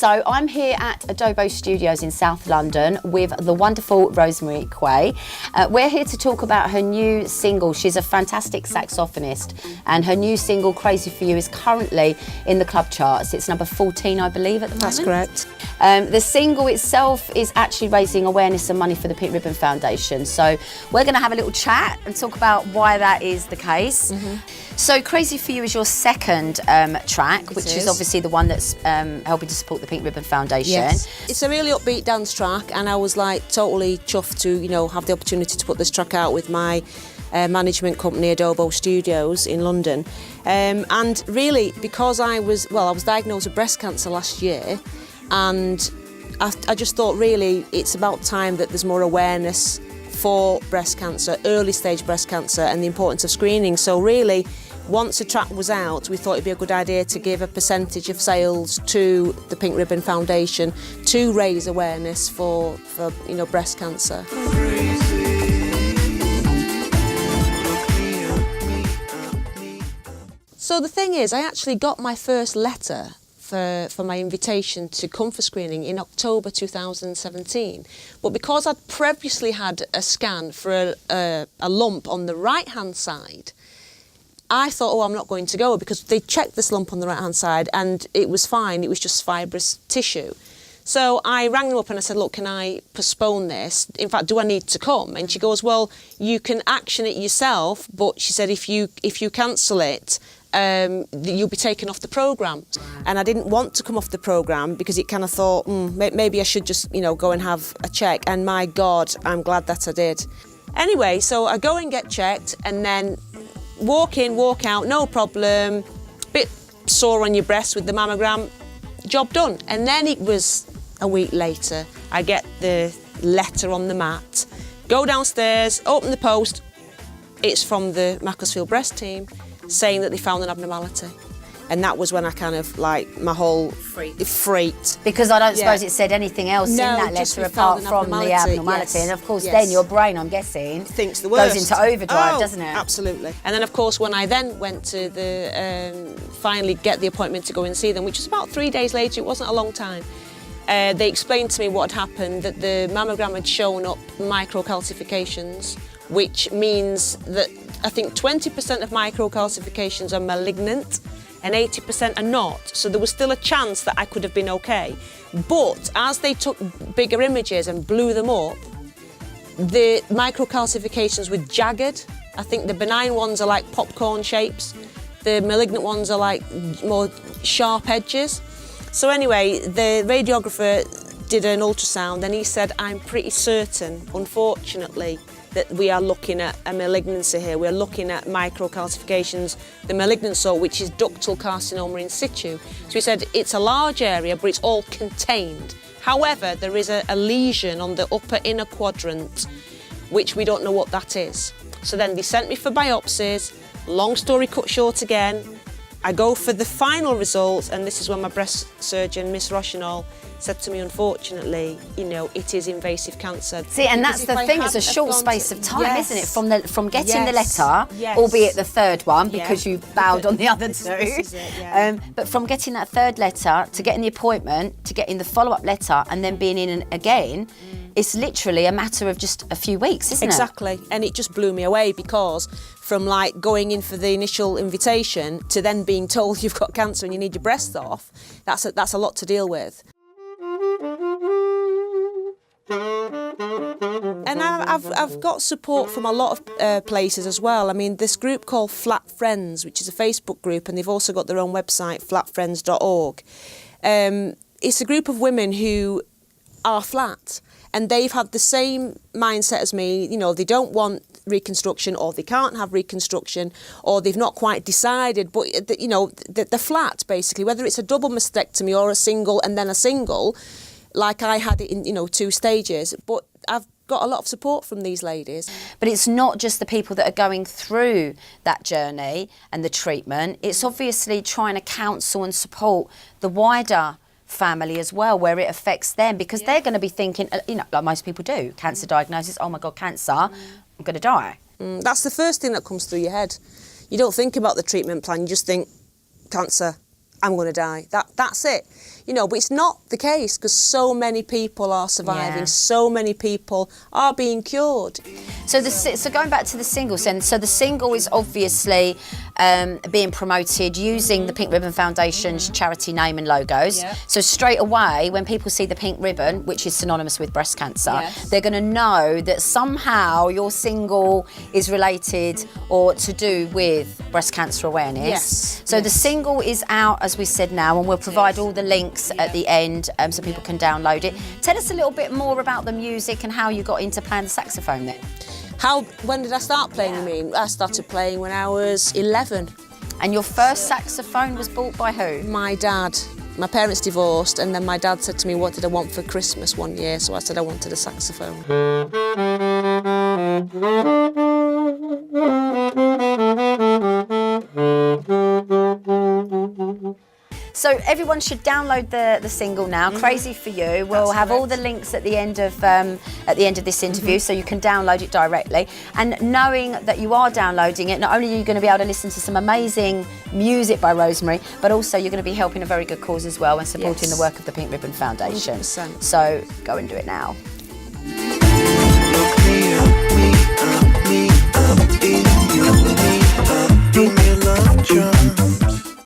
So I'm here at Adobo Studios in South London with the wonderful Rosemary Quaye. We're here to talk about her new single. She's a fantastic saxophonist, and her new single, Crazy For You, is currently in the club charts. It's number 14, I believe, at the moment. That's correct. The single itself is actually raising awareness and money for the Pink Ribbon Foundation. So we're going to have a little chat and talk about why that is the case. So Crazy For You is your second track, which is obviously the one that's helping to support the Pink Ribbon Foundation. Yes. It's a really upbeat dance track, and I was like totally chuffed to, you know, have the opportunity to put this track out with my management company, Adobo Studios in London. And really, because I was diagnosed with breast cancer last year, and I just thought really it's about time that there's more awareness for breast cancer, early stage breast cancer, and the importance of screening. So really, once the track was out, we thought it'd be a good idea to give a percentage of sales to the Pink Ribbon Foundation to raise awareness for you know, breast cancer. So the thing is, I actually got my first letter for my invitation to come for screening in October 2017. But because I'd previously had a scan for a lump on the right-hand side, I thought, oh, I'm not going to go, because they checked this lump on the right-hand side and it was fine, it was just fibrous tissue. So I rang them up and I said, look, can I postpone this? In fact, do I need to come? And she goes, well, you can action it yourself, but she said if you cancel it, you'll be taken off the programme. And I didn't want to come off the programme because it kind of thought, maybe I should just, you know, go and have a check. And my God, I'm glad that I did. Anyway, so I go and get checked, and then walk in, walk out, no problem, bit sore on your breast with the mammogram, job done. And then it was a week later, I get the letter on the mat, go downstairs, open the post, it's from the Macclesfield breast team saying that they found an abnormality. And that was when I kind of, like, my whole freaked. Because I don't suppose it said anything else in that letter apart from the abnormality. And of course then your brain, I'm guessing, thinks the worst. Goes into overdrive, doesn't it? Absolutely. And then of course when I then went to the, finally get the appointment to go and see them, which was about 3 days later, it wasn't a long time, they explained to me what had happened, that the mammogram had shown up microcalcifications, which means that I think 20% of microcalcifications are malignant and 80% are not. So there was still a chance that I could have been okay. But as they took bigger images and blew them up, the microcalcifications were jagged. I think the benign ones are like popcorn shapes. The malignant ones are like more sharp edges. So anyway, the radiographer did an ultrasound and he said, I'm pretty certain, unfortunately, that we are looking at a malignancy here. We're looking at microcalcifications, the malignant sort, which is ductal carcinoma in situ. So he said it's a large area, but it's all contained. However, there is a lesion on the upper inner quadrant, which we don't know what that is. So then they sent me for biopsies. Long story cut short again, I go for the final results, and this is when my breast surgeon, Miss Rochinol, said to me, unfortunately, you know, it is invasive cancer. See, and that's the thing, it's a short space of time, isn't it? From getting the letter, albeit the third one, because you bowed on the other two. This is it, but from getting that third letter, to getting the appointment, to getting the follow-up letter, and then being in again, it's literally a matter of just a few weeks, isn't it? Exactly, and it just blew me away, because from like going in for the initial invitation to then being told you've got cancer and you need your breasts off, that's a lot to deal with. And I've got support from a lot of places as well. I mean, this group called Flat Friends, which is a Facebook group, and they've also got their own website, flatfriends.org. It's a group of women who are flat, and they've had the same mindset as me. You know, they don't want reconstruction, or they can't have reconstruction, or they've not quite decided, but, you know, they're flat, basically, whether it's a double mastectomy or a single and then a single, like I had it in, you know, 2 stages. But I've got a lot of support from these ladies. But it's not just the people that are going through that journey and the treatment, it's obviously trying to counsel and support the wider family as well, where it affects them, because they're going to be thinking, you know, like most people do, cancer diagnosis, oh my God, cancer, I'm going to die. That's the first thing that comes through your head. You don't think about the treatment plan, you just think, cancer, I'm going to die. That's it. you know, but it's not the case because so many people are surviving, Yeah. so many people are being cured. So going back to the singles then, so the single is obviously being promoted using the Pink Ribbon Foundation's charity name and logos. Yeah. So straight away, when people see the pink ribbon, which is synonymous with breast cancer, Yes. they're going to know that somehow your single is related or to do with breast cancer awareness. Yes. So the Yes. single is out, as we said now, and we'll provide all the links at the end so people can download it. Tell us a little bit more about the music and how you got into playing the saxophone then. When did I start playing, you mean? I started playing when I was 11. And your first saxophone was bought by who? My dad. My parents divorced, and then my dad said to me, what did I want for Christmas one year? So I said I wanted a saxophone. So everyone should download the single now. Crazy for You. We'll have all the links at the end of this interview, so you can download it directly. And knowing that you are downloading it, not only are you going to be able to listen to some amazing music by Rosemary, but also you're going to be helping a very good cause as well and supporting Yes. the work of the Pink Ribbon Foundation. 100%. So go and do it now.